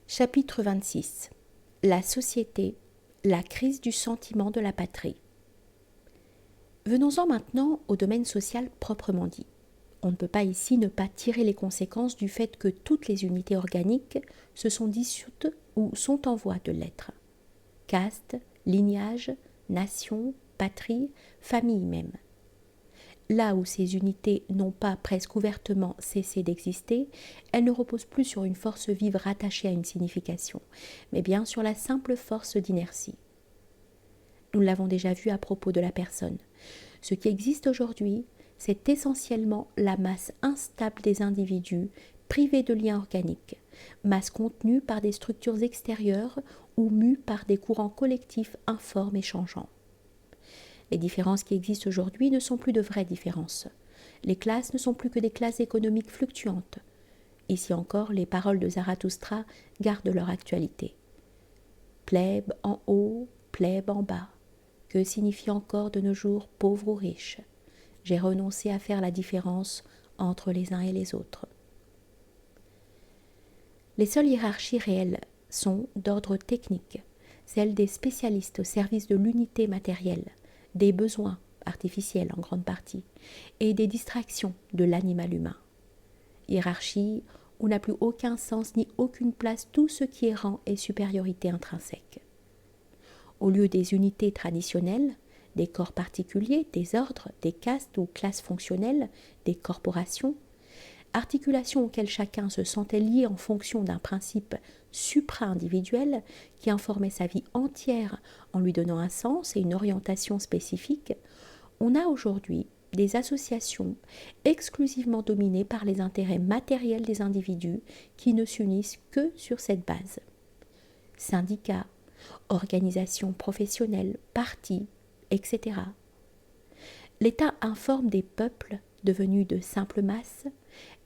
Chapitre 26. La société, la crise du sentiment de la patrie. Venons-en maintenant au domaine social proprement dit. On ne peut pas ici ne pas tirer les conséquences du fait que toutes les unités organiques se sont dissoutes ou sont en voie de l'être. Caste, lignage, nation, patrie, famille même. Là où ces unités n'ont pas presque ouvertement cessé d'exister, elles ne reposent plus sur une force vive rattachée à une signification, mais bien sur la simple force d'inertie. Nous l'avons déjà vu à propos de la personne. Ce qui existe aujourd'hui, c'est essentiellement la masse instable des individus privés de liens organiques, masse contenue par des structures extérieures ou mue par des courants collectifs informes et changeants. Les différences qui existent aujourd'hui ne sont plus de vraies différences. Les classes ne sont plus que des classes économiques fluctuantes. Ici encore, les paroles de Zarathustra gardent leur actualité. Plèbe en haut, plèbe en bas. Que signifie encore de nos jours pauvre ou riche? J'ai renoncé à faire la différence entre les uns et les autres. Les seules hiérarchies réelles sont d'ordre technique, celles des spécialistes au service de l'unité matérielle, des besoins artificiels en grande partie, et des distractions de l'animal humain. Hiérarchie où n'a plus aucun sens ni aucune place tout ce qui est rang et supériorité intrinsèque. Au lieu des unités traditionnelles, des corps particuliers, des ordres, des castes ou classes fonctionnelles, des corporations, articulations auxquelles chacun se sentait lié en fonction d'un principe supra-individuel qui informait sa vie entière en lui donnant un sens et une orientation spécifique, on a aujourd'hui des associations exclusivement dominées par les intérêts matériels des individus qui ne s'unissent que sur cette base. Syndicats, organisations professionnelles, partis, etc. L'état informe des peuples, devenus de simples masses,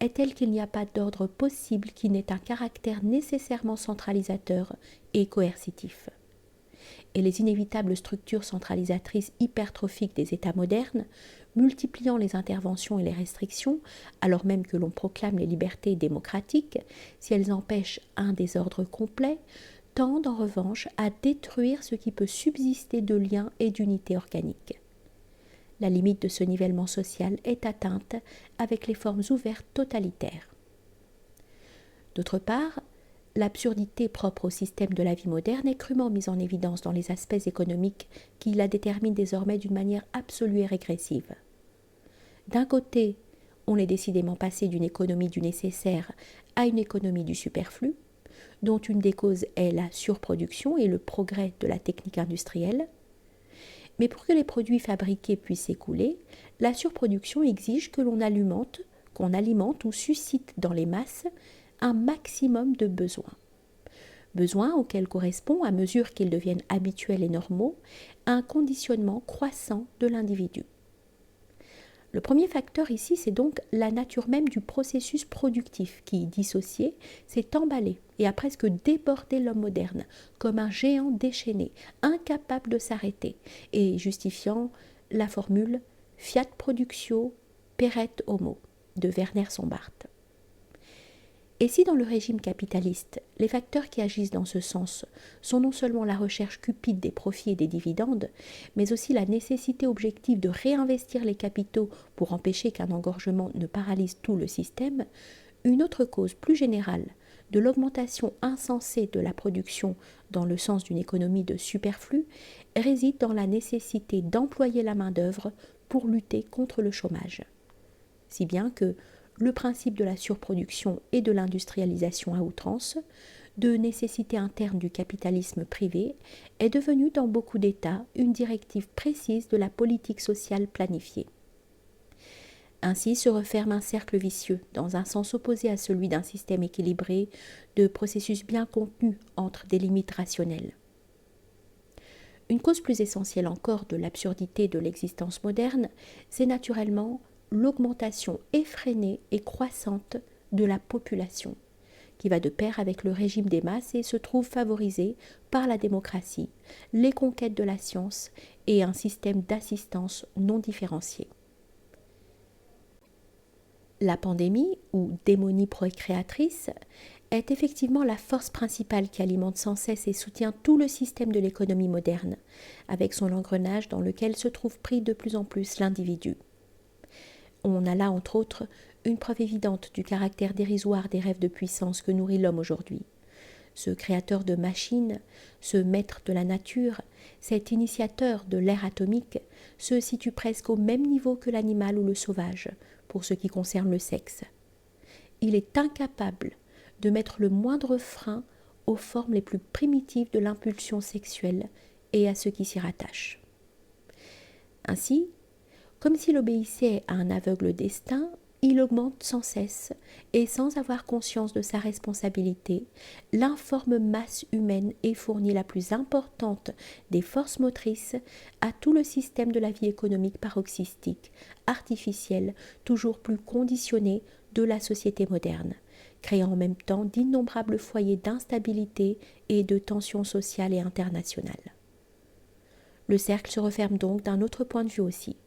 est tel qu'il n'y a pas d'ordre possible qui n'ait un caractère nécessairement centralisateur et coercitif. Et les inévitables structures centralisatrices hypertrophiques des États modernes, multipliant les interventions et les restrictions, alors même que l'on proclame les libertés démocratiques, si elles empêchent un désordre complet, tendent en revanche à détruire ce qui peut subsister de liens et d'unités organiques. La limite de ce nivellement social est atteinte avec les formes ouvertes totalitaires. D'autre part, l'absurdité propre au système de la vie moderne est crûment mise en évidence dans les aspects économiques qui la déterminent désormais d'une manière absolue et régressive. D'un côté, on est décidément passé d'une économie du nécessaire à une économie du superflu, dont une des causes est la surproduction et le progrès de la technique industrielle. Mais pour que les produits fabriqués puissent s'écouler, la surproduction exige que qu'on alimente ou suscite dans les masses un maximum de besoins. Besoins auxquels correspond, à mesure qu'ils deviennent habituels et normaux, un conditionnement croissant de l'individu. Le premier facteur ici, c'est donc la nature même du processus productif qui, dissocié, s'est emballé et a presque débordé l'homme moderne, comme un géant déchaîné, incapable de s'arrêter, et justifiant la formule « fiat productio peret homo » de Werner Sombart. Et si dans le régime capitaliste, les facteurs qui agissent dans ce sens sont non seulement la recherche cupide des profits et des dividendes, mais aussi la nécessité objective de réinvestir les capitaux pour empêcher qu'un engorgement ne paralyse tout le système, une autre cause plus générale de l'augmentation insensée de la production dans le sens d'une économie de superflu réside dans la nécessité d'employer la main-d'œuvre pour lutter contre le chômage. Si bien que le principe de la surproduction et de l'industrialisation à outrance, de nécessité interne du capitalisme privé, est devenu dans beaucoup d'États une directive précise de la politique sociale planifiée. Ainsi se referme un cercle vicieux, dans un sens opposé à celui d'un système équilibré, de processus bien contenus entre des limites rationnelles. Une cause plus essentielle encore de l'absurdité de l'existence moderne, c'est naturellement l'augmentation effrénée et croissante de la population, qui va de pair avec le régime des masses et se trouve favorisée par la démocratie, les conquêtes de la science et un système d'assistance non différencié. La pandémie, ou démonie procréatrice, est effectivement la force principale qui alimente sans cesse et soutient tout le système de l'économie moderne, avec son engrenage dans lequel se trouve pris de plus en plus l'individu. On a là, entre autres, une preuve évidente du caractère dérisoire des rêves de puissance que nourrit l'homme aujourd'hui. Ce créateur de machines, ce maître de la nature, cet initiateur de l'ère atomique, se situe presque au même niveau que l'animal ou le sauvage, pour ce qui concerne le sexe. Il est incapable de mettre le moindre frein aux formes les plus primitives de l'impulsion sexuelle et à ce qui s'y rattache. Ainsi, comme s'il obéissait à un aveugle destin, il augmente sans cesse, et sans avoir conscience de sa responsabilité, l'informe masse humaine et fournit la plus importante des forces motrices à tout le système de la vie économique paroxystique, artificielle, toujours plus conditionnée de la société moderne, créant en même temps d'innombrables foyers d'instabilité et de tensions sociales et internationales. Le cercle se referme donc d'un autre point de vue aussi.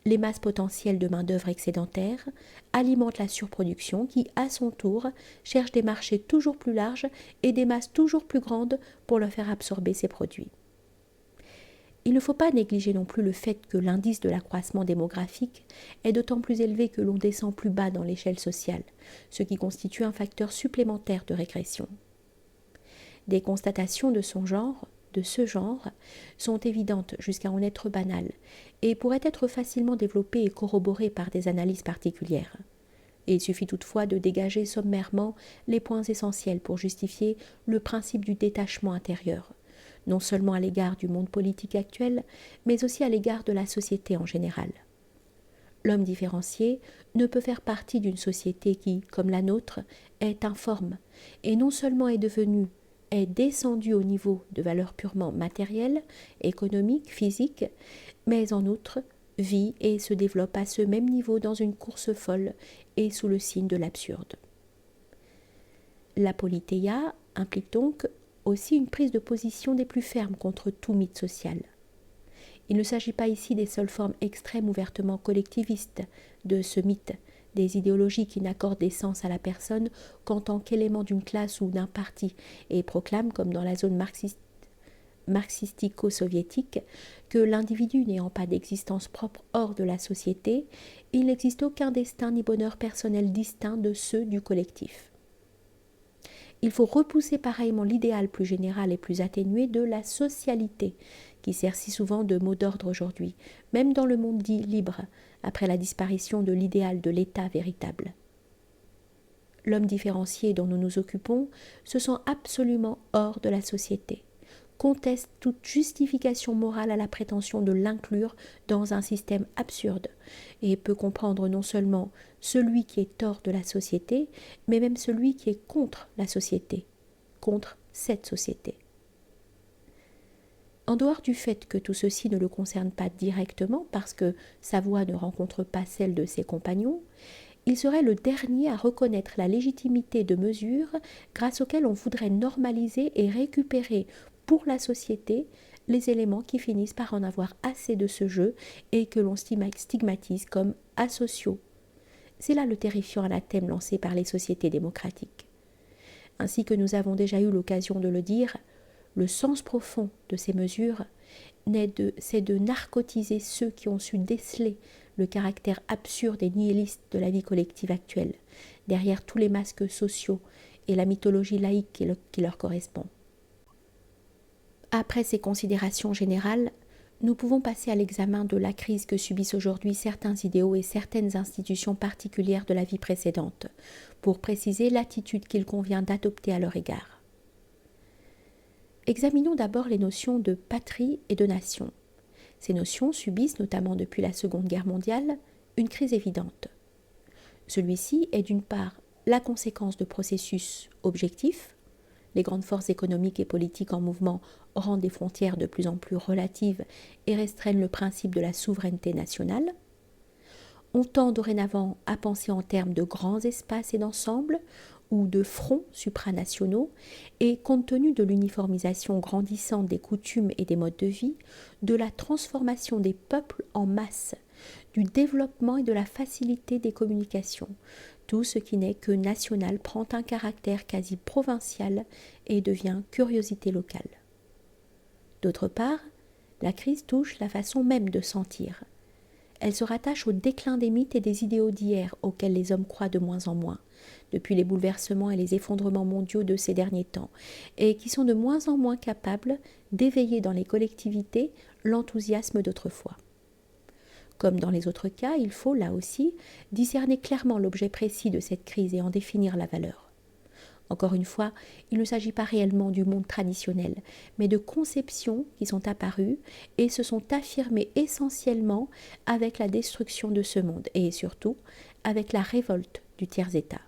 Les masses potentielles de main-d'œuvre excédentaire alimentent la surproduction qui, à son tour, cherche des marchés toujours plus larges et des masses toujours plus grandes pour leur faire absorber ces produits. Il ne faut pas négliger non plus le fait que l'indice de l'accroissement démographique est d'autant plus élevé que l'on descend plus bas dans l'échelle sociale, ce qui constitue un facteur supplémentaire de régression. Des constatations de ce genre, sont évidentes jusqu'à en être banales et pourraient être facilement développées et corroborées par des analyses particulières. Et il suffit toutefois de dégager sommairement les points essentiels pour justifier le principe du détachement intérieur, non seulement à l'égard du monde politique actuel, mais aussi à l'égard de la société en général. L'homme différencié ne peut faire partie d'une société qui, comme la nôtre, est informe, et non seulement est descendu au niveau de valeurs purement matérielles, économiques, physiques, mais en outre vit et se développe à ce même niveau dans une course folle et sous le signe de l'absurde. La politeia implique donc aussi une prise de position des plus fermes contre tout mythe social. Il ne s'agit pas ici des seules formes extrêmes ouvertement collectivistes de ce mythe, des idéologies qui n'accordent d'essence à la personne qu'en tant qu'élément d'une classe ou d'un parti et proclament, comme dans la zone marxistico-soviétique, que l'individu n'ayant pas d'existence propre hors de la société, il n'existe aucun destin ni bonheur personnel distinct de ceux du collectif. Il faut repousser pareillement l'idéal plus général et plus atténué de la socialité, qui sert si souvent de mot d'ordre aujourd'hui, même dans le monde dit libre, après la disparition de l'idéal de l'État véritable. L'homme différencié dont nous nous occupons se sent absolument hors de la société, conteste toute justification morale à la prétention de l'inclure dans un système absurde, et peut comprendre non seulement celui qui est hors de la société, mais même celui qui est contre la société, contre cette société. En dehors du fait que tout ceci ne le concerne pas directement parce que sa voix ne rencontre pas celle de ses compagnons, il serait le dernier à reconnaître la légitimité de mesures grâce auxquelles on voudrait normaliser et récupérer pour la société les éléments qui finissent par en avoir assez de ce jeu et que l'on stigmatise comme asociaux. C'est là le terrifiant anathème lancé par les sociétés démocratiques. Ainsi que nous avons déjà eu l'occasion de le dire, le sens profond de ces mesures, c'est de narcotiser ceux qui ont su déceler le caractère absurde et nihiliste de la vie collective actuelle, derrière tous les masques sociaux et la mythologie laïque qui leur correspond. Après ces considérations générales, nous pouvons passer à l'examen de la crise que subissent aujourd'hui certains idéaux et certaines institutions particulières de la vie précédente, pour préciser l'attitude qu'il convient d'adopter à leur égard. Examinons d'abord les notions de patrie et de nation. Ces notions subissent, notamment depuis la Seconde Guerre mondiale, une crise évidente. Celui-ci est d'une part la conséquence de processus objectifs. Les grandes forces économiques et politiques en mouvement rendent des frontières de plus en plus relatives et restreignent le principe de la souveraineté nationale. On tend dorénavant à penser en termes de grands espaces et d'ensembles, ou de fronts supranationaux, et compte tenu de l'uniformisation grandissante des coutumes et des modes de vie, de la transformation des peuples en masse, du développement et de la facilité des communications, Tout ce qui n'est que national prend un caractère quasi provincial et devient curiosité locale. D'autre part, la crise touche la façon même de sentir. Elle se rattache au déclin des mythes et des idéaux d'hier auxquels les hommes croient de moins en moins, depuis les bouleversements et les effondrements mondiaux de ces derniers temps, et qui sont de moins en moins capables d'éveiller dans les collectivités l'enthousiasme d'autrefois. Comme dans les autres cas, il faut, là aussi, discerner clairement l'objet précis de cette crise et en définir la valeur. Encore une fois, il ne s'agit pas réellement du monde traditionnel, mais de conceptions qui sont apparues et se sont affirmées essentiellement avec la destruction de ce monde et surtout avec la révolte du tiers-État.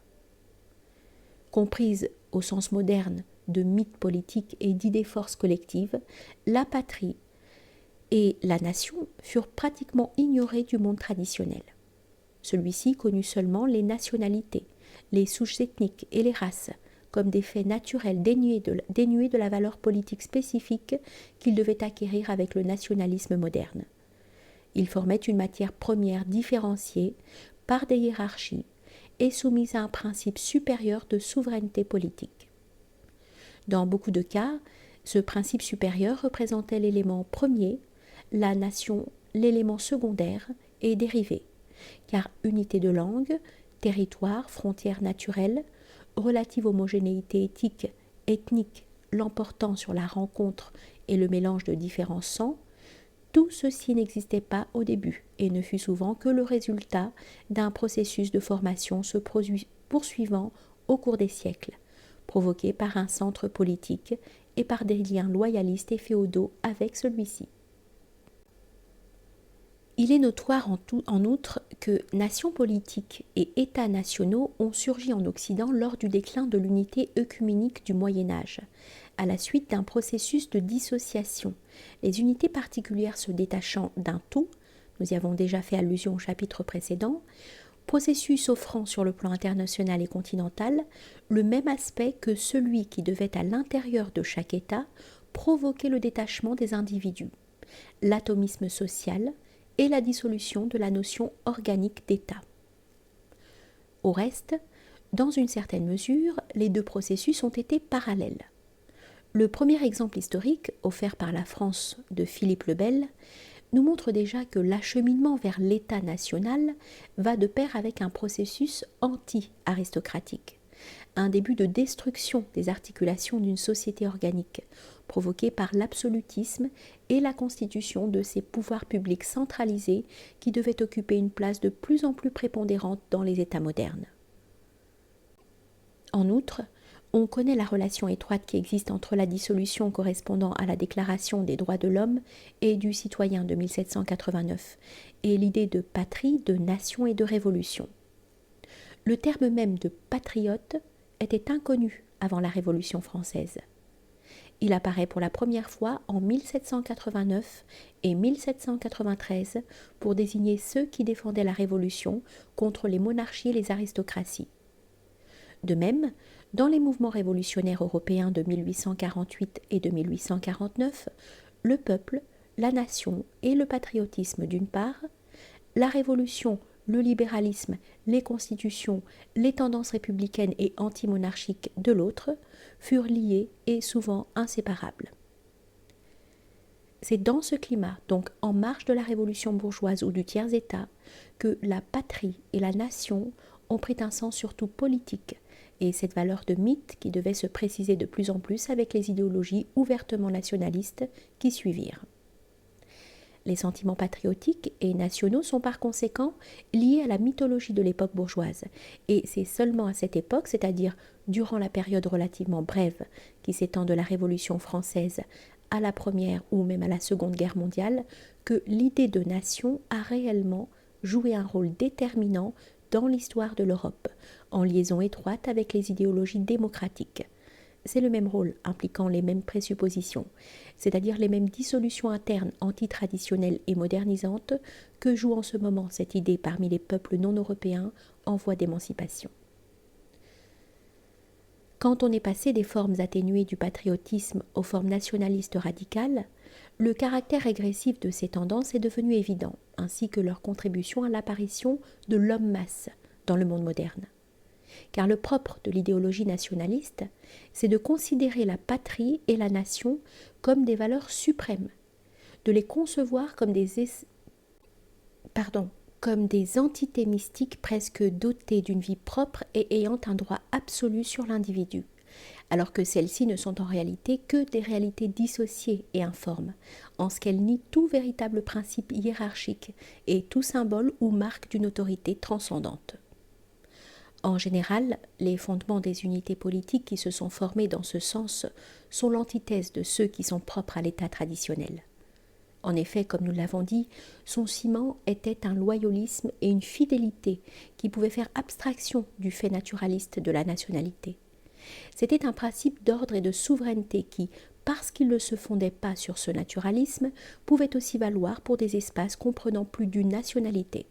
Comprise au sens moderne de mythes politiques et d'idées-forces collectives, la patrie et la nation furent pratiquement ignorées du monde traditionnel. Celui-ci connut seulement les nationalités, les souches ethniques et les races, comme des faits naturels dénués de la valeur politique spécifique qu'ils devaient acquérir avec le nationalisme moderne. Ils formaient une matière première différenciée par des hiérarchies et soumise à un principe supérieur de souveraineté politique. Dans beaucoup de cas, ce principe supérieur représentait l'élément premier, la nation l'élément secondaire et dérivé, car unité de langue, territoire, frontières naturelles, relative homogénéité éthique, ethnique, l'emportant sur la rencontre et le mélange de différents sangs, tout ceci n'existait pas au début et ne fut souvent que le résultat d'un processus de formation se poursuivant au cours des siècles, provoqué par un centre politique et par des liens loyalistes et féodaux avec celui-ci. Il est notoire en outre que nations politiques et États nationaux ont surgi en Occident lors du déclin de l'unité œcuménique du Moyen Âge, à la suite d'un processus de dissociation, les unités particulières se détachant d'un tout, nous y avons déjà fait allusion au chapitre précédent, processus offrant sur le plan international et continental le même aspect que celui qui devait à l'intérieur de chaque État provoquer le détachement des individus, l'atomisme social, et la dissolution de la notion organique d'État. Au reste, dans une certaine mesure, les deux processus ont été parallèles. Le premier exemple historique, offert par la France de Philippe le Bel, nous montre déjà que l'acheminement vers l'État national va de pair avec un processus anti-aristocratique, un début de destruction des articulations d'une société organique, provoquée par l'absolutisme et la constitution de ces pouvoirs publics centralisés qui devaient occuper une place de plus en plus prépondérante dans les États modernes. En outre, on connaît la relation étroite qui existe entre la dissolution correspondant à la Déclaration des droits de l'homme et du citoyen de 1789 et l'idée de patrie, de nation et de révolution. Le terme même de patriote était inconnu avant la Révolution française. Il apparaît pour la première fois en 1789 et 1793 pour désigner ceux qui défendaient la Révolution contre les monarchies et les aristocraties. De même, dans les mouvements révolutionnaires européens de 1848 et de 1849, le peuple, la nation et le patriotisme d'une part, la Révolution, le libéralisme, les constitutions, les tendances républicaines et antimonarchiques de l'autre, furent liés et souvent inséparables. C'est dans ce climat, donc en marge de la révolution bourgeoise ou du tiers-État, que la patrie et la nation ont pris un sens surtout politique, et cette valeur de mythe qui devait se préciser de plus en plus avec les idéologies ouvertement nationalistes qui suivirent. Les sentiments patriotiques et nationaux sont par conséquent liés à la mythologie de l'époque bourgeoise, et c'est seulement à cette époque, c'est-à-dire durant la période relativement brève qui s'étend de la Révolution française à la Première ou même à la Seconde Guerre mondiale, que l'idée de nation a réellement joué un rôle déterminant dans l'histoire de l'Europe, en liaison étroite avec les idéologies démocratiques. C'est le même rôle impliquant les mêmes présuppositions, c'est-à-dire les mêmes dissolutions internes antitraditionnelles et modernisantes que joue en ce moment cette idée parmi les peuples non européens en voie d'émancipation. Quand on est passé des formes atténuées du patriotisme aux formes nationalistes radicales, le caractère régressif de ces tendances est devenu évident, ainsi que leur contribution à l'apparition de l'homme-masse dans le monde moderne. car le propre de l'idéologie nationaliste, c'est de considérer la patrie et la nation comme des valeurs suprêmes, de les concevoir comme comme des entités mystiques presque dotées d'une vie propre et ayant un droit absolu sur l'individu, alors que celles-ci ne sont en réalité que des réalités dissociées et informes, en ce qu'elles nient tout véritable principe hiérarchique et tout symbole ou marque d'une autorité transcendante. En général, les fondements des unités politiques qui se sont formés dans ce sens sont l'antithèse de ceux qui sont propres à l'État traditionnel. En effet, comme nous l'avons dit, son ciment était un loyalisme et une fidélité qui pouvaient faire abstraction du fait naturaliste de la nationalité. C'était un principe d'ordre et de souveraineté qui, parce qu'il ne se fondait pas sur ce naturalisme, pouvait aussi valoir pour des espaces comprenant plus d'une nationalité.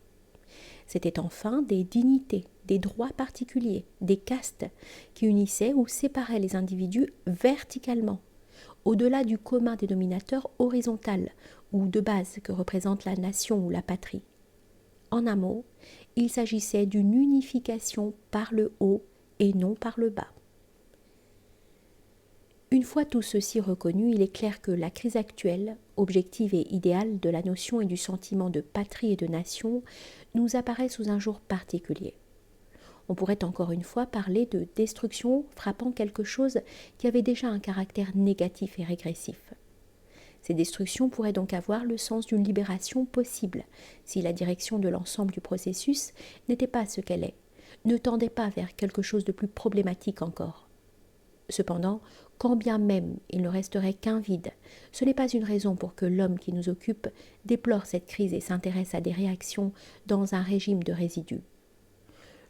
C'était enfin des dignités, des droits particuliers, des castes qui unissaient ou séparaient les individus verticalement, au-delà du commun dénominateur horizontal ou de base que représente la nation ou la patrie. En un mot, il s'agissait d'une unification par le haut et non par le bas. Une fois tout ceci reconnu, il est clair que la crise actuelle, objective et idéale de la notion et du sentiment de patrie et de nation, nous apparaît sous un jour particulier. On pourrait encore une fois parler de destruction frappant quelque chose qui avait déjà un caractère négatif et régressif. Ces destructions pourraient donc avoir le sens d'une libération possible, si la direction de l'ensemble du processus n'était pas ce qu'elle est, ne tendait pas vers quelque chose de plus problématique encore. Cependant, quand bien même il ne resterait qu'un vide, ce n'est pas une raison pour que l'homme qui nous occupe déplore cette crise et s'intéresse à des réactions dans un régime de résidus.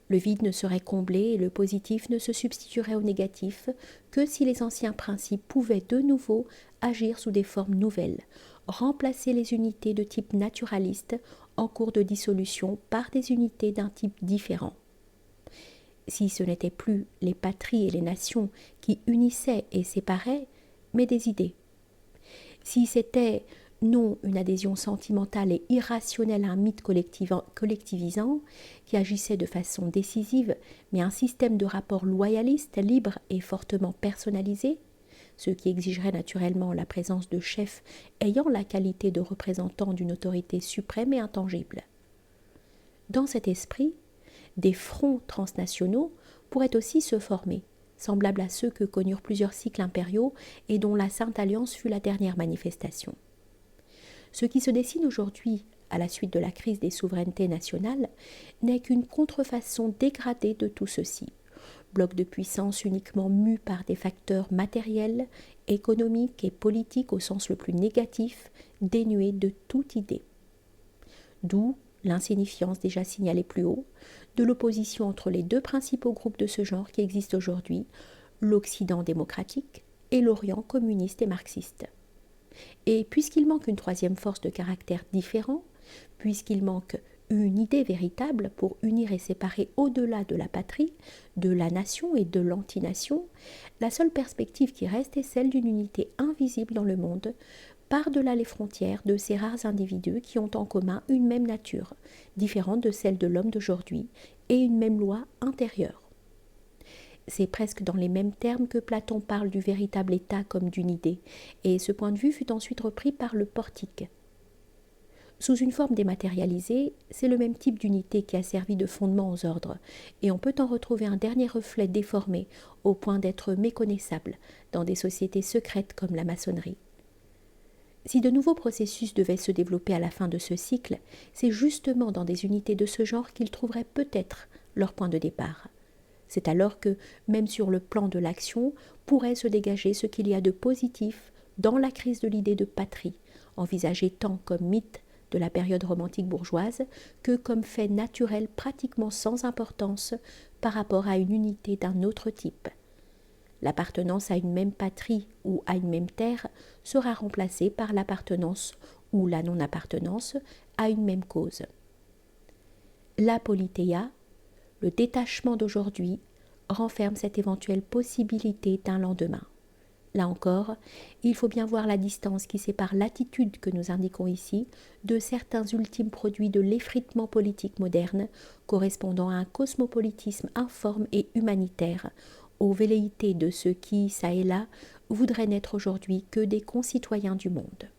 Le vide ne serait comblé et le positif ne se substituerait au négatif que si les anciens principes pouvaient de nouveau agir sous des formes nouvelles, remplacer les unités de type naturaliste en cours de dissolution par des unités d'un type différent. Si ce n'étaient plus les patries et les nations qui unissaient et séparaient, mais des idées. Si c'était non une adhésion sentimentale et irrationnelle à un mythe collectivisant qui agissait de façon décisive, mais un système de rapports loyalistes, libres et fortement personnalisés, ce qui exigerait naturellement la présence de chefs ayant la qualité de représentants d'une autorité suprême et intangible. Dans cet esprit, des fronts transnationaux pourraient aussi se former, semblables à ceux que connurent plusieurs cycles impériaux et dont la Sainte Alliance fut la dernière manifestation. Ce qui se dessine aujourd'hui, à la suite de la crise des souverainetés nationales, n'est qu'une contrefaçon dégradée de tout ceci, bloc de puissance uniquement mu par des facteurs matériels, économiques et politiques au sens le plus négatif, dénués de toute idée. D'où l'insignifiance déjà signalée plus haut, de l'opposition entre les deux principaux groupes de ce genre qui existent aujourd'hui, l'Occident démocratique et l'Orient communiste et marxiste. Et puisqu'il manque une troisième force de caractère différent, puisqu'il manque une idée véritable pour unir et séparer au-delà de la patrie, de la nation et de l'antination, la seule perspective qui reste est celle d'une unité invisible dans le monde, par-delà les frontières de ces rares individus qui ont en commun une même nature, différente de celle de l'homme d'aujourd'hui, et une même loi intérieure. C'est presque dans les mêmes termes que Platon parle du véritable État comme d'une idée, et ce point de vue fut ensuite repris par le Portique. Sous une forme dématérialisée, c'est le même type d'unité qui a servi de fondement aux ordres, et on peut en retrouver un dernier reflet déformé, au point d'être méconnaissable, dans des sociétés secrètes comme la maçonnerie. Si de nouveaux processus devaient se développer à la fin de ce cycle, c'est justement dans des unités de ce genre qu'ils trouveraient peut-être leur point de départ. C'est alors que, même sur le plan de l'action, pourrait se dégager ce qu'il y a de positif dans la crise de l'idée de patrie, envisagée tant comme mythe de la période romantique bourgeoise que comme fait naturel pratiquement sans importance par rapport à une unité d'un autre type. L'appartenance à une même patrie ou à une même terre sera remplacée par l'appartenance ou la non-appartenance à une même cause. L'apoliteia, le détachement d'aujourd'hui, renferme cette éventuelle possibilité d'un lendemain. Là encore, il faut bien voir la distance qui sépare l'attitude que nous indiquons ici de certains ultimes produits de l'effritement politique moderne, correspondant à un cosmopolitisme informe et humanitaire, aux velléités de ceux qui, çà et là, voudraient n'être aujourd'hui que des concitoyens du monde.